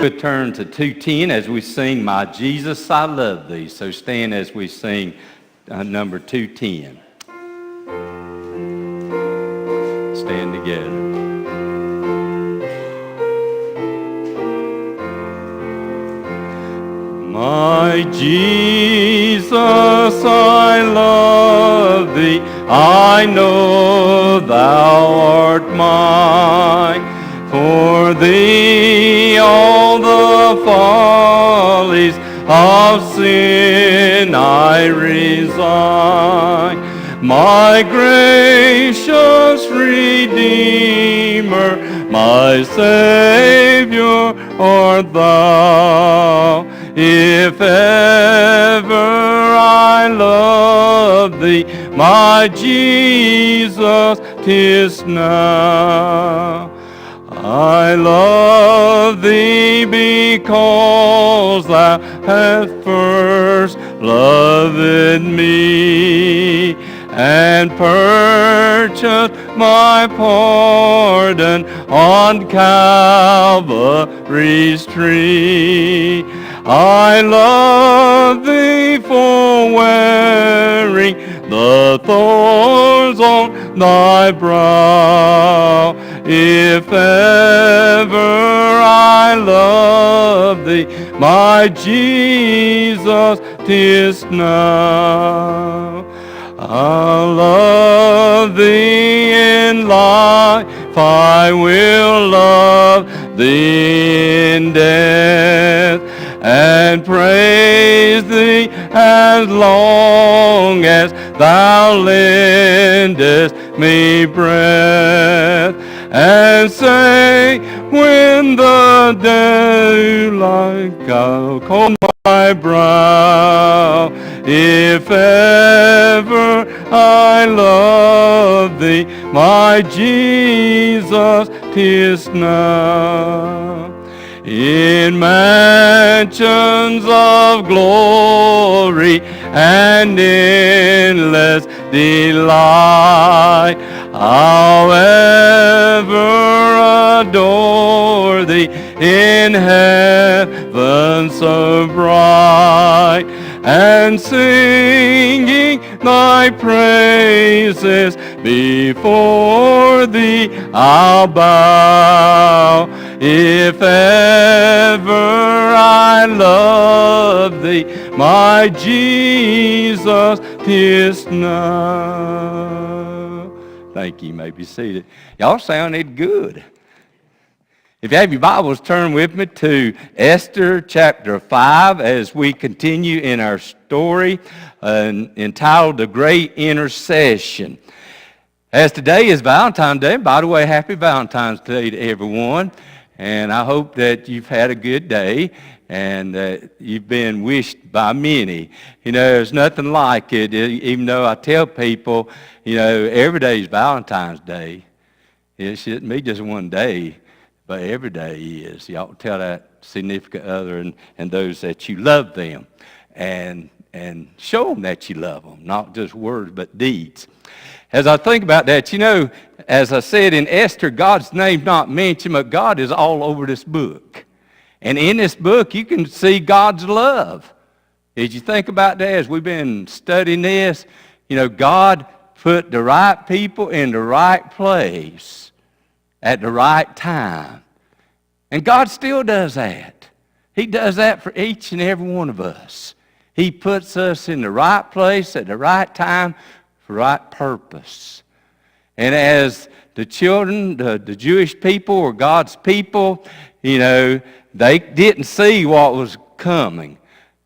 would turn to 210 as we sing My Jesus, I Love Thee. So stand as we sing number 210. Stand together. My Jesus, I love Thee. I know Thou art mine. For Thee all the follies of sin I resign. My gracious Redeemer, my Savior art Thou. If ever I love Thee, my Jesus, 'tis now. I love Thee because Thou hast first loved me and purchased my pardon on Calvary's tree. I love Thee for wearing the thorns on Thy brow. If ever I love Thee, my Jesus, 'tis now. I'll love Thee in life, I will love Thee in death, and praise Thee as long as Thou lendest me breath, and say when the daylight shall cold my brow, if ever I love Thee, my Jesus, 'tis now. In mansions of glory and endless delight, I'll ever adore Thee in heaven so bright, and singing Thy praises before Thee I'll bow. If ever I love Thee, my Jesus, 'tis now. Thank you. You may be seated. Y'all sounded good. If you have your Bibles, turn with me to Esther chapter 5 as we continue in our story entitled The Great Intercession. As today is Valentine's Day, by the way, happy Valentine's Day to everyone. And I hope that you've had a good day and that you've been wished by many. You know, there's nothing like it, even though I tell people, you know, every day is Valentine's Day. It shouldn't be just one day, but every day is. You ought to tell that significant other and those that you love them and show them that you love them, not just words but deeds. As I think about that, you know, as I said in Esther, God's name's not mentioned, but God is all over this book. And in this book, you can see God's love. As you think about that, as we've been studying this, you know, God put the right people in the right place at the right time. And God still does that. He does that for each and every one of us. He puts us in the right place at the right time for the right purpose. And as the children, the Jewish people or God's people, you know, they didn't see what was coming.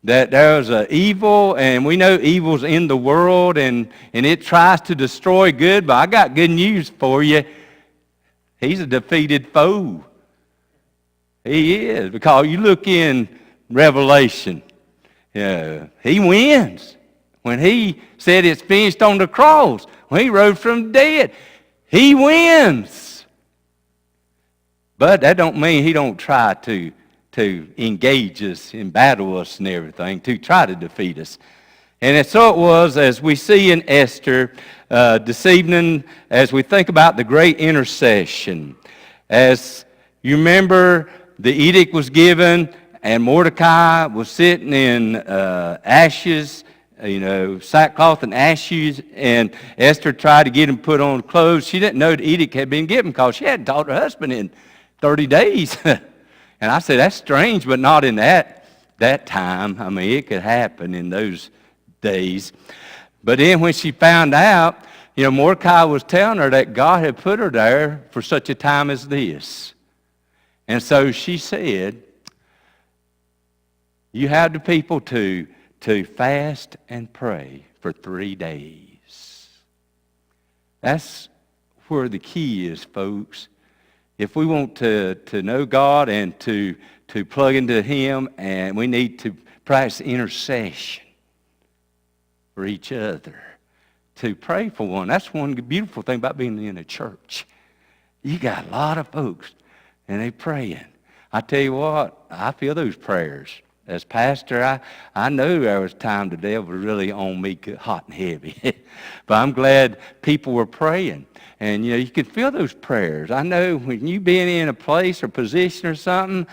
That there was an evil, and we know evil's in the world, and it tries to destroy good, but I got good news for you. He's a defeated foe. He is, because you look in Revelation, he wins. When he said it's finished on the cross, when he rose from the dead, he wins. But that don't mean he don't try to engage us and battle us and everything, to try to defeat us. And so it was, as we see in Esther this evening, as we think about the great intercession. As you remember, the edict was given, and Mordecai was sitting in ashes, sackcloth and ashes, and Esther tried to get him put on clothes. She didn't know the edict had been given because she hadn't talked to her husband in 30 days. And I said, that's strange, but not in that time. I mean, it could happen in those days. But then when she found out, Mordecai was telling her that God had put her there for such a time as this. And so she said, you have the people to fast and pray for 3 days. That's where the key is, folks. If we want to know God and to plug into Him, and we need to practice intercession for each other, to pray for one. That's one beautiful thing about being in a church. You got a lot of folks, and they praying. I tell you what, I feel those prayers. As pastor, I knew there was time the devil was really on me hot and heavy. But I'm glad people were praying. And, you can feel those prayers. I know when you been in a place or position or something,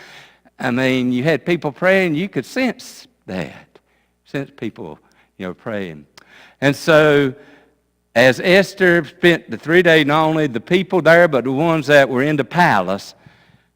I mean, you had people praying, you could sense that. Sense people, praying. And so, as Esther spent the 3 days, not only the people there, but the ones that were in the palace,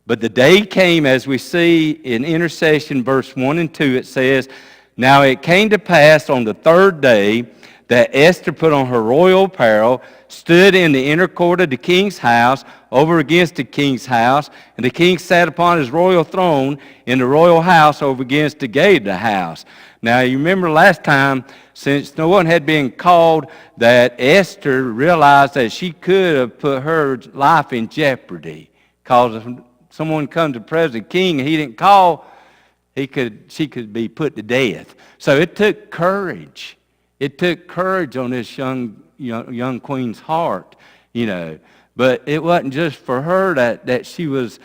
but the day came, as we see in intercession, verse 1 and 2, it says, now it came to pass on the 3rd day that Esther put on her royal apparel, stood in the inner court of the king's house, over against the king's house, and the king sat upon his royal throne in the royal house over against the gate of the house. Now, you remember last time, since no one had been called, that Esther realized that she could have put her life in jeopardy. Because if someone comes to present king and he didn't call, she could be put to death. So it took courage. It took courage on this young queen's heart, But it wasn't just for her that she was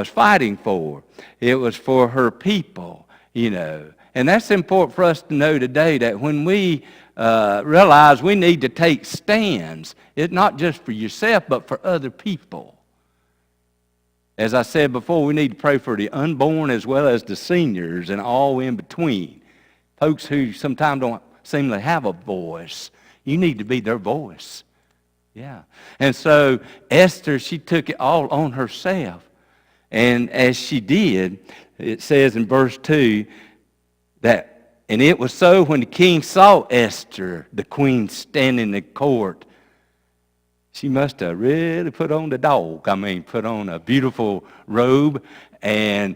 fighting for. It was for her people, And that's important for us to know today, that when we realize we need to take stands, it's not just for yourself, but for other people. As I said before, we need to pray for the unborn as well as the seniors and all in between. Folks who sometimes don't seem to have a voice. You need to be their voice. Yeah. And so Esther, she took it all on herself. And as she did, it says in verse 2 that, and it was so when the king saw Esther, the queen, standing in the court, she must have really put on the dog. Put on a beautiful robe and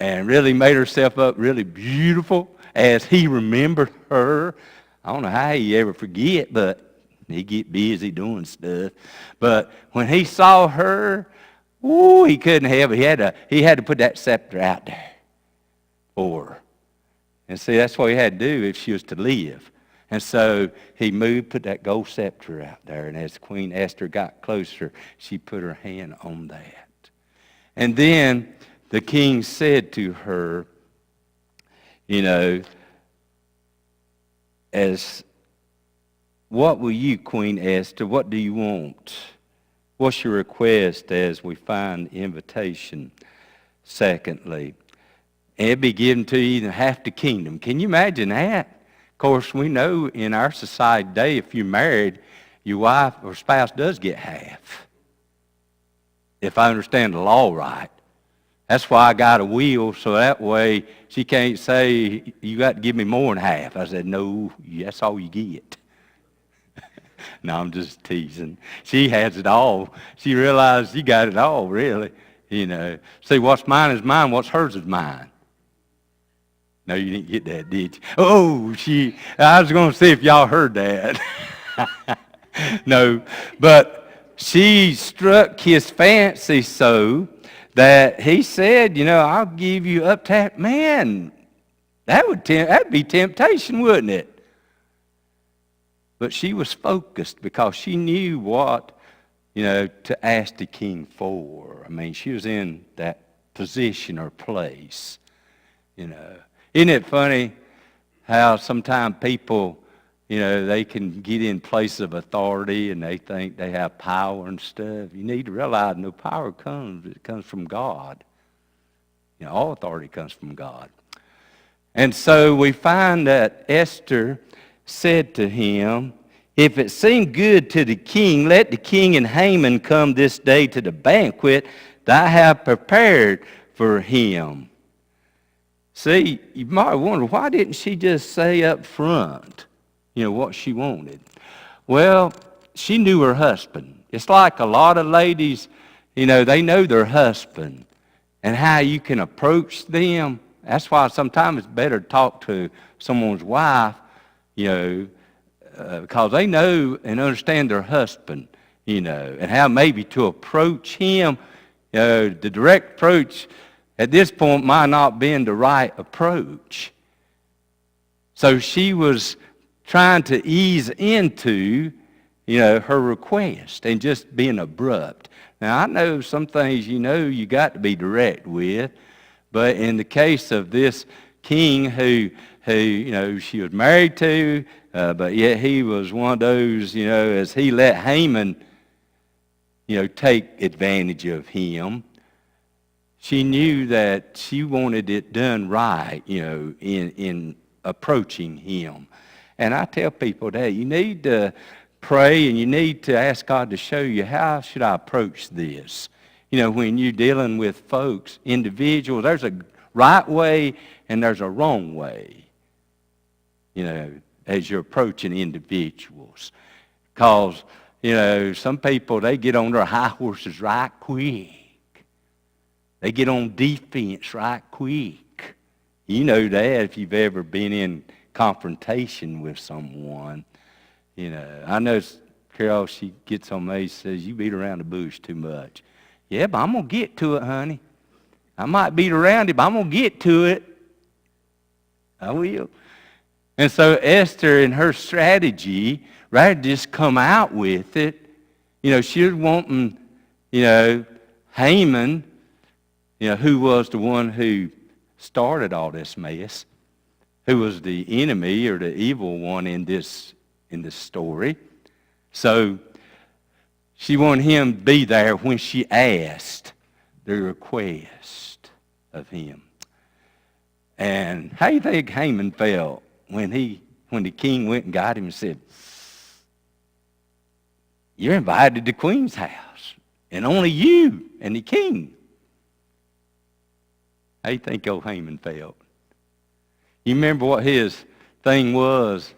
really made herself up really beautiful as he remembered her. I don't know how he ever forget, but he get busy doing stuff. But when he saw her, he couldn't have it. He had to put that scepter out there for her. And see, that's what he had to do if she was to live. And so he put that gold scepter out there. And as Queen Esther got closer, she put her hand on that. And then the king said to her, what will you, Queen Esther, what do you want? What's your request as we find the invitation? Secondly, and it'll be given to you in half the kingdom. Can you imagine that? Of course, we know in our society today, if you're married, your wife or spouse does get half. If I understand the law right. That's why I got a will, so that way she can't say, you got to give me more than half. I said, no, that's all you get. No, I'm just teasing. She has it all. She realized she got it all, really. See, what's mine is mine, what's hers is mine. No, you didn't get that, did you? Oh, I was going to see if y'all heard that. No, but she struck his fancy so that he said, I'll give you up to, man, that'd be temptation, wouldn't it? But she was focused because she knew what, to ask the king for. She was in that position or place, Isn't it funny how sometimes people, they can get in places of authority and they think they have power and stuff. You need to realize no power comes. It comes from God. All authority comes from God. And so we find that Esther said to him, if it seem good to the king, let the king and Haman come this day to the banquet that I have prepared for him. See, you might wonder, why didn't she just say up front, what she wanted? Well, she knew her husband. It's like a lot of ladies, they know their husband and how you can approach them. That's why sometimes it's better to talk to someone's wife, because they know and understand their husband, and how maybe to approach him. The direct approach at this point might not been the right approach. So she was trying to ease into, her request and just being abrupt. Now, I know some things, you got to be direct with, but in the case of this king who she was married to, but yet he was one of those, as he let Haman, take advantage of him, she knew that she wanted it done right, in approaching him. And I tell people that you need to pray and you need to ask God to show you, how should I approach this? When you're dealing with folks, individuals, there's a right way and there's a wrong way, as you're approaching individuals. Because, some people, they get on their high horses right quick. They get on defense right quick. You know that if you've ever been in confrontation with someone. I know Carol, she gets on me, says, you beat around the bush too much. Yeah, but I'm going to get to it, honey. I might beat around it, but I'm going to get to it. I will. And so Esther, in her strategy, rather than just come out with it, she was wanting, Haman, who was the one who started all this mess, who was the enemy or the evil one in this story. So she wanted him to be there when she asked the request of him. And how do you think Haman felt when the king went and got him and said, you're invited to the queen's house, and only you and the king? How do you think old Haman felt? You remember what his thing was?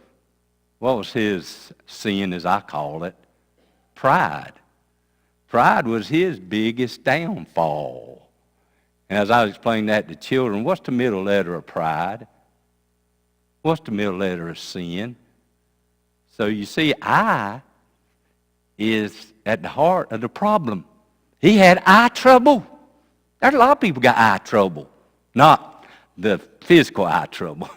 What was his sin, as I call it? Pride. Pride was his biggest downfall. And as I was explaining that to children, what's the middle letter of pride? What's the middle letter of sin? So you see, I is at the heart of the problem. He had eye trouble. There's a lot of people got eye trouble. Not the physical eye trouble.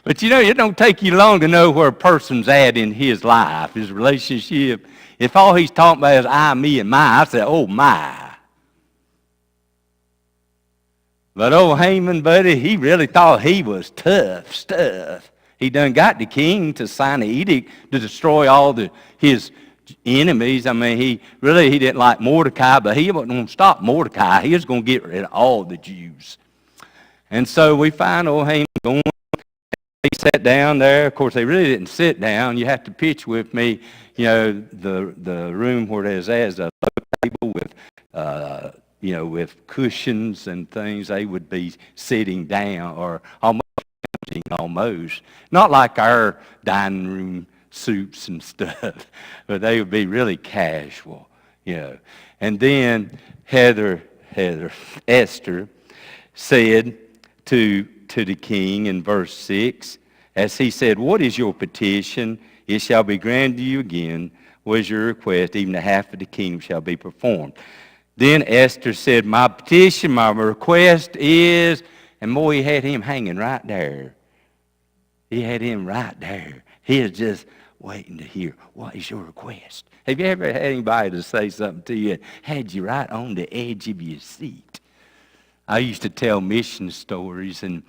But it don't take you long to know where a person's at in his life, his relationship. If all he's talking about is I, me, and my, I say, oh, my. But old Haman, buddy, he really thought he was tough stuff. He done got the king to sign an edict to destroy all his enemies. I mean, he didn't like Mordecai, but he wasn't going to stop Mordecai. He was going to get rid of all the Jews. And so we find old Haman going. They sat down there. Of course, they really didn't sit down. You have to pitch with me, the room where there's a low table with, with cushions and things. They would be sitting down or almost. Not like our dining room suits and stuff, but they would be really casual, And then Esther said to the king in verse 6, as he said, what is your petition? It shall be granted to you again. What is your request? Even the half of the kingdom shall be performed. Then Esther said, my petition, my request is, and boy, he had him hanging right there. He had him right there. He is just waiting to hear, what is your request? Have you ever had anybody to say something to you, had you right on the edge of your seat? I used to tell mission stories, and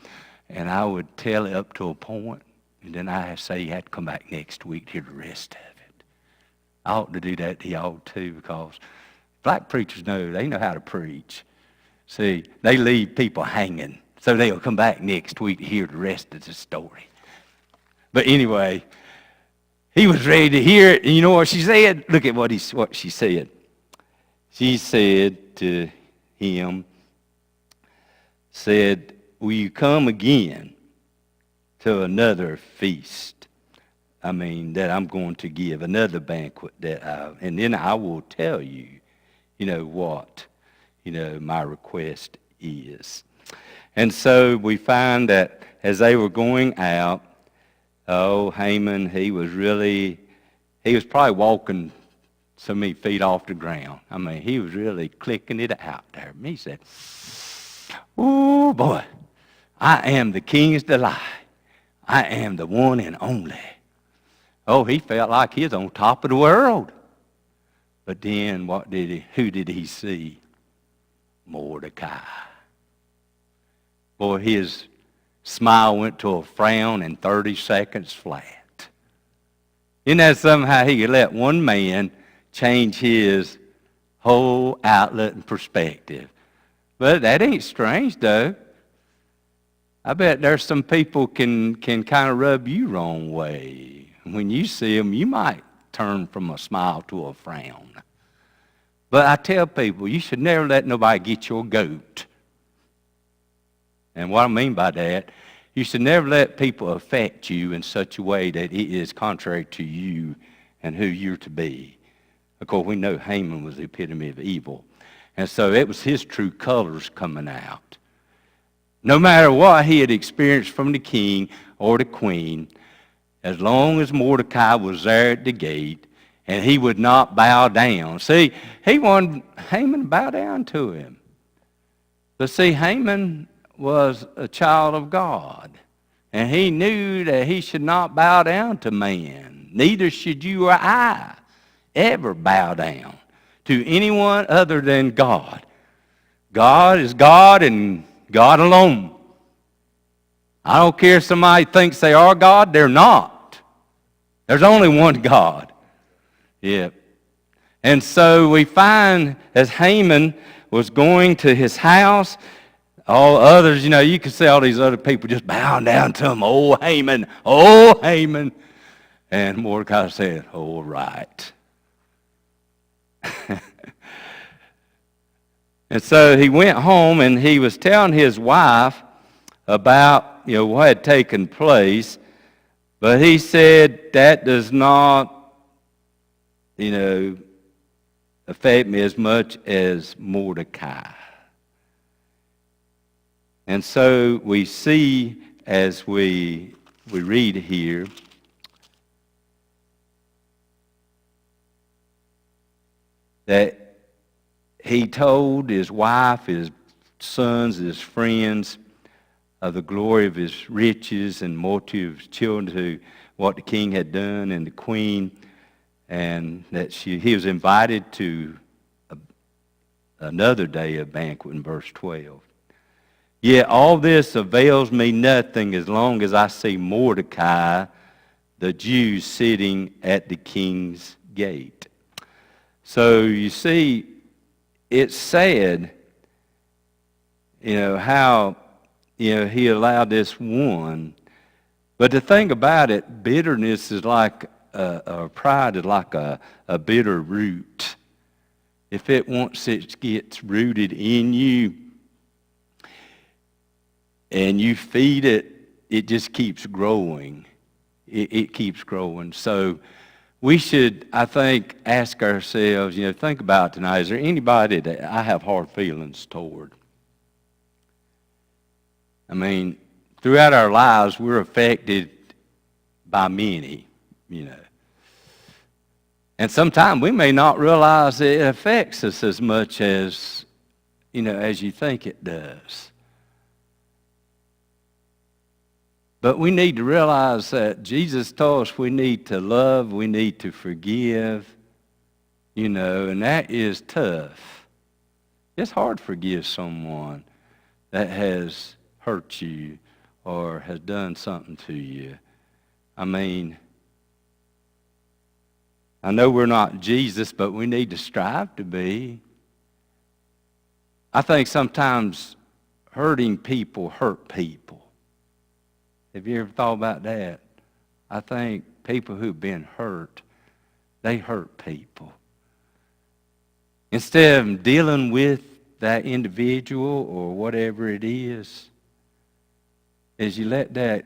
I would tell it up to a point, and then I'd say you had to come back next week to hear the rest of it. I ought to do that to y'all too, because black preachers know how to preach. See, they leave people hanging, so they'll come back next week to hear the rest of the story. But anyway, he was ready to hear it, and you know what she said? Look at what she said. She said to him, will you come again to another feast? That I'm going to give, another banquet and then I will tell you, what, my request is. And so we find that as they were going out, Haman, he was probably walking so many feet off the ground. He was really clicking it out there. He said, oh boy, I am the king's delight. I am the one and only. Oh, he felt like he was on top of the world. But then who did he see? Mordecai. Boy, his smile went to a frown in 30 seconds flat. Isn't that somehow he could let one man change his whole outlook and perspective? But that ain't strange, though. I bet there's some people can kind of rub you wrong way. When you see them, you might turn from a smile to a frown. But I tell people, you should never let nobody get your goat. And what I mean by that, you should never let people affect you in such a way that it is contrary to you and who you're to be. Of course, we know Haman was the epitome of evil. And so it was his true colors coming out. No matter what he had experienced from the king or the queen, as long as Mordecai was there at the gate and he would not bow down. See, he wanted Haman to bow down to him. But see, Haman was a child of God. And he knew that he should not bow down to man. Neither should you or I ever bow down to anyone other than God. God is God and God alone. I don't care if somebody thinks they are God, they're not. There's only one God. Yeah. And so we find as Haman was going to his house, all others, you can see all these other people just bowing down to him. Oh, Haman, oh, Haman. And Mordecai said, all right. And so he went home and he was telling his wife about, what had taken place. But he said, that does not, affect me as much as Mordecai. And so we see as we read here, that he told his wife, his sons, his friends of the glory of his riches and multitude of his children, to what the king had done and the queen, and that he was invited to another day of banquet in verse 12. Yet all this avails me nothing as long as I see Mordecai, the Jew, sitting at the king's gate. So you see, it's sad, how, he allowed this one. But the thing about it, bitterness is like, pride is like a bitter root. If once it gets rooted in you and you feed it, it just keeps growing. It keeps growing. So we should, I think, ask ourselves, think about tonight, is there anybody that I have hard feelings toward? Throughout our lives, we're affected by many, And sometimes we may not realize it affects us as much as, as you think it does. But we need to realize that Jesus told us we need to love, we need to forgive, and that is tough. It's hard to forgive someone that has hurt you or has done something to you. I know we're not Jesus, but we need to strive to be. I think sometimes hurting people hurt people. Have you ever thought about that? I think people who've been hurt, they hurt people. Instead of dealing with that individual or whatever it is, as you let that,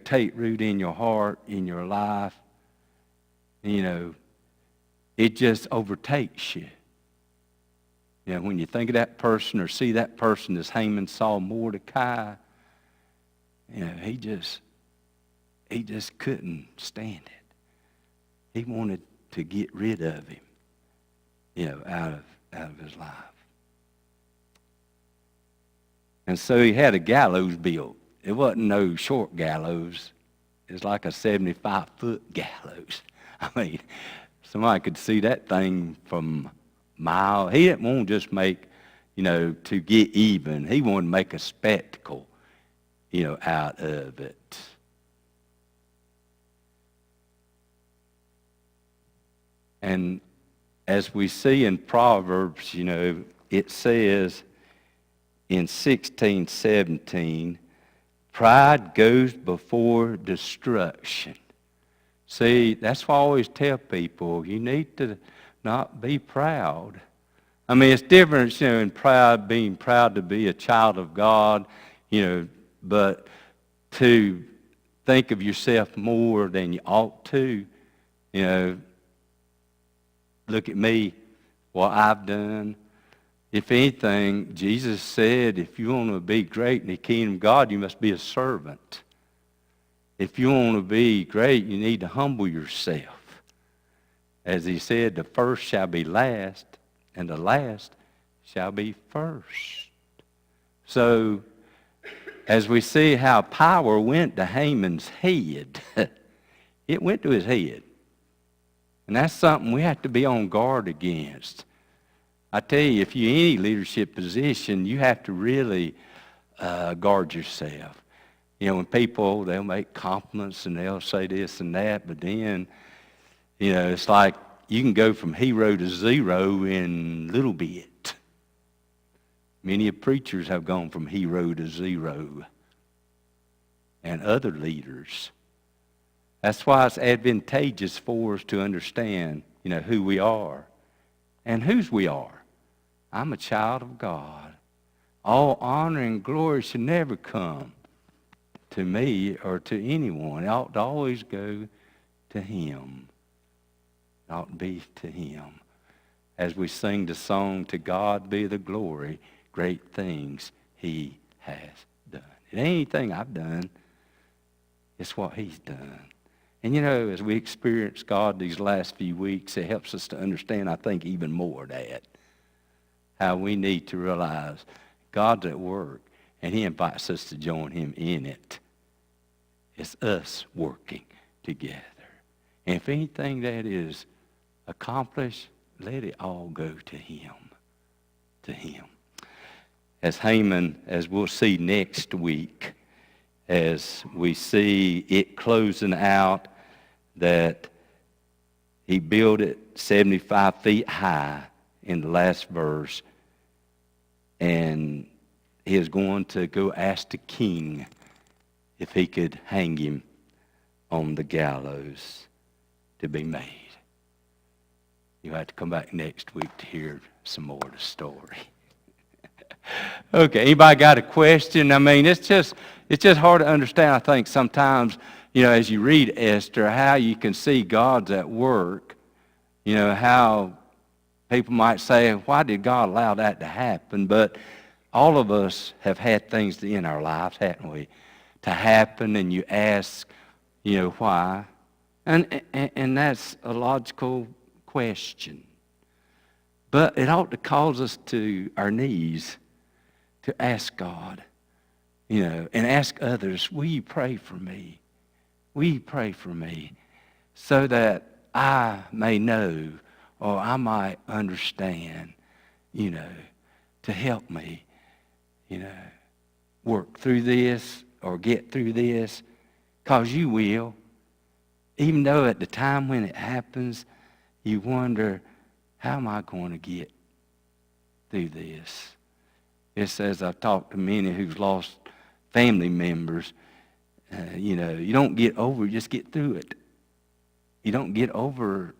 take root in your heart, in your life, it just overtakes you. When you think of that person or see that person as Haman saw Mordecai, he just couldn't stand it. He wanted to get rid of him, out of his life. And so he had a gallows built. It wasn't no short gallows. It was like a 75-foot gallows. I mean, somebody could see that thing from a mile. He didn't want to just make, to get even. He wanted to make a spectacle, out of it. And as we see in Proverbs, it says in 16:17, pride goes before destruction. See, that's why I always tell people, you need to not be proud. I mean, it's different, in being proud to be a child of God, but to think of yourself more than you ought to, look at me, what I've done. If anything, Jesus said, if you want to be great in the kingdom of God, you must be a servant. If you want to be great, you need to humble yourself. As he said, the first shall be last, and the last shall be first. So, as we see how power went to Haman's head, it went to his head. And that's something we have to be on guard against. I tell you, if you're in any leadership position, you have to really guard yourself. When people, they'll make compliments and they'll say this and that, but then, it's like you can go from hero to zero in a little bit. Many preachers have gone from hero to zero, and other leaders. That's why it's advantageous for us to understand, who we are and whose we are. I'm a child of God. All honor and glory should never come to me or to anyone. It ought to always go to Him. It ought to be to Him. As we sing the song, to God be the glory, great things He has done. It ain't anything I've done. It's what He's done. And as we experience God these last few weeks, it helps us to understand, I think, even more that. How we need to realize God's at work, and He invites us to join Him in it. It's us working together. And if anything that is accomplished, let it all go to Him. To Him. As Haman, as we'll see next week, as we see it closing out, that he built it 75 feet high in the last verse, and he is going to go ask the king if he could hang him on the gallows to be made. You'll have to come back next week to hear some more of the story. Okay, anybody got a question? I mean, it's just hard to understand, I think, sometimes, as you read Esther, how you can see God's at work. How people might say, why did God allow that to happen? But all of us have had things in our lives, haven't we, to happen, and you ask, why? And that's a logical question. But it ought to cause us to our knees to ask God, and ask others, will you pray for me? Will you pray for me so that I may know or I might understand, to help me, work through this or get through this, because you will. Even though at the time when it happens, you wonder, how am I going to get through this? It says, I've talked to many who've lost family members. You don't get over it, just get through it. You don't get over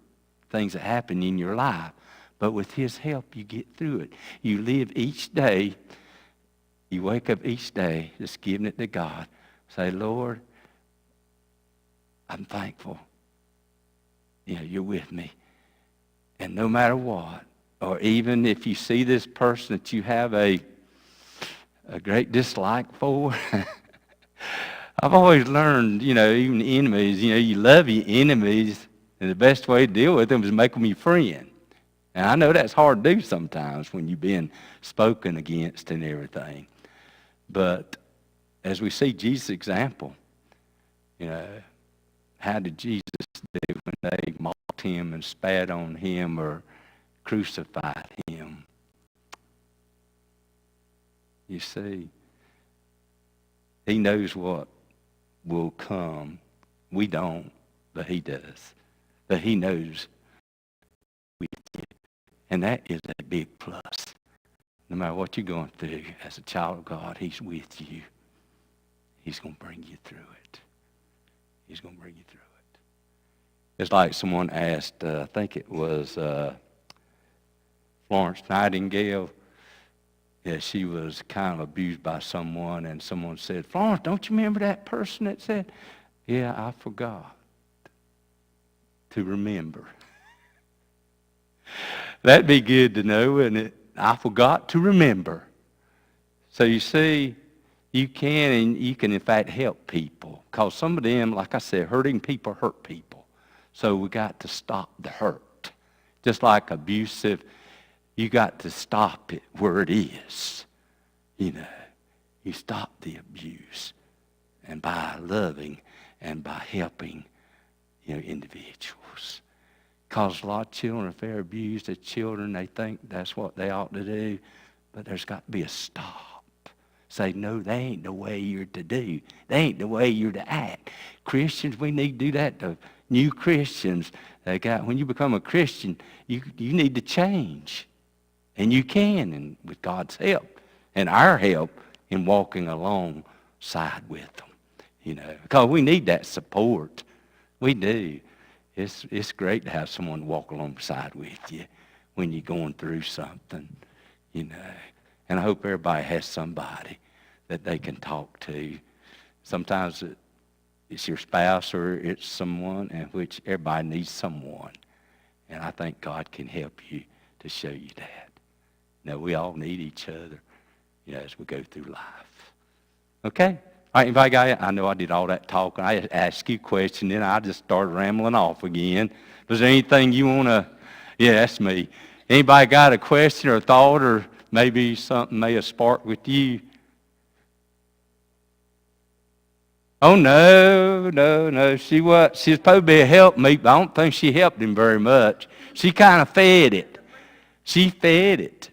things that happen in your life. But with his help, you get through it. You live each day. You wake up each day just giving it to God. Say, Lord, I'm thankful. You're with me. And no matter what, or even if you see this person that you have a great dislike for, I've always learned, even enemies, you love your enemies, and the best way to deal with them is make them your friend. And I know that's hard to do sometimes when you've been spoken against and everything. But as we see Jesus' example, how did Jesus do when they mocked him and spat on him or crucified him? You see, he knows what will come. We don't, but he does. But he knows we do. And that is a big plus. No matter what you're going through, as a child of God, he's with you. He's going to bring you through it. He's going to bring you through it. It's like someone asked, I think it was Florence Nightingale. Yeah, she was kind of abused by someone, and someone said, Florence, don't you remember that person that said, yeah, I forgot to remember. That'd be good to know, wouldn't it? I forgot to remember. So you see, you can in fact help people. Because some of them, like I said, hurting people hurt people. So we got to stop the hurt. Just like abusive, you got to stop it where it is. You stop the abuse. And by loving and by helping, individuals. Because a lot of children, if they're abused as children, they think that's what they ought to do. But there's got to be a stop. Say, no, that ain't the way you're to do. That ain't the way you're to act. Christians, we need to do that to new Christians. When you become a Christian, you need to change. And you can, and with God's help and our help in walking alongside with them. Because we need that support. We do. It's great to have someone walk alongside with you when you're going through something, And I hope everybody has somebody that they can talk to. Sometimes it's your spouse or it's someone in which everybody needs someone. And I think God can help you to show you that. We all need each other, as we go through life. Okay? All right, anybody got it? I know I did all that talking. I asked you a question, then I just started rambling off again. Was there anything you want to? Yeah, that's me. Anybody got a question or thought or maybe something may have sparked with you? Oh, no. She was supposed to be a helpmeet, but I don't think she helped him very much. She kind of fed it. She fed it.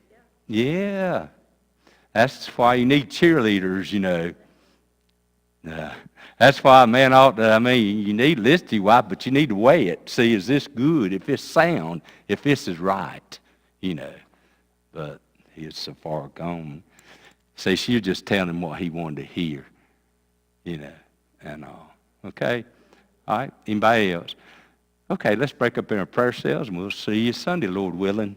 Yeah. That's why you need cheerleaders, That's why a man ought to, you need to listen to your wife, but you need to weigh it. See, is this good? If it's sound, if this is right, But he is so far gone. See, she was just telling him what he wanted to hear, and all. Okay? All right? Anybody else? Okay, let's break up in our prayer cells, and we'll see you Sunday, Lord willing.